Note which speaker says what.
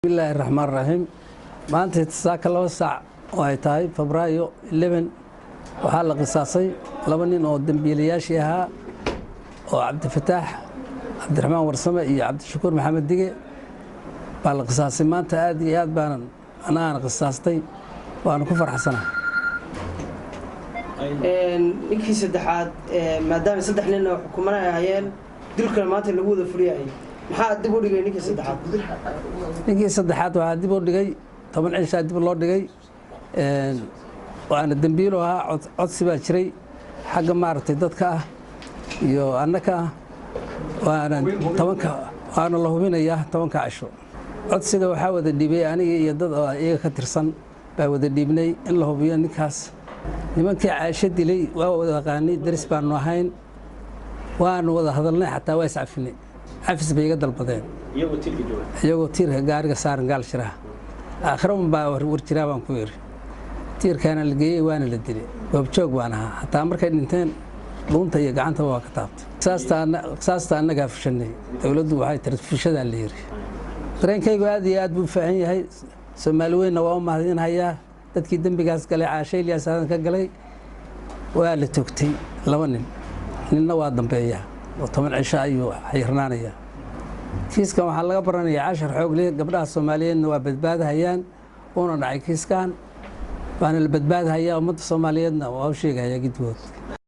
Speaker 1: بسم الله الرحمن الرحيم maanta saaka 2 saac oo ay tahay Febraayo 11 waxa la qisaasay laba nin oo dambiilayaashii ahaa oo Cabdifataax Cabdiraxmaan Warsame iyo Cabdishakuur Maxamed Dige baa la qisaasay maanta aad iyo aad baan anaan qisaastay waan ku faraxsanahay
Speaker 2: ninkii saddexaad maadaama saddex nin oo xukuumanayeen dilka maanta lagu wada fuliyay maxaa dib u dhigay ninkii saddexaad waxa dib u dhigay 10 cisho dib loo dhigay waana dambiilo ahaa codsi baa jiray xagga maartay dadka ah iyo annaka waana 10 waana la hubinayaa 10 cisho codsiga waxa wada dhibay aniga iyo dad iyaga ka tirsan baa wada dhibnay in la hubiyo ninkaas nimankii caasho dilay waa wada qaani daris baan ahayn waan wada hadalnay xataa waa iscafinay عفس بيجا دلبدين. يجو تير جارج صار قال شراء. آخرهم ورتيرا بانكوير. تير كان الجي وانا للدري. وبتشوق وانها حتى أمريكا النتين لون تيجي عنده وقتات. ساست أنا قاف شني. تولد وهاي ترفي شذا اللير. ترين كي قاعد ياد بفعين هاي سمالوين نوام هذين هيا تتكيدن بجاز قلي عاشي لي أساسا كقلي وقال توكتي لونين للنواد ضمبيها. وطبعا عشاء حيرنانية كيس كان waxaa laga baranaya 10 xoog leh gabdhaha Soomaaliyeedna waa badbaadahayaan oo dhacay kiiskan waana la badbaadahaya ummadda Soomaaliyeedna waa u sheegaya gidwood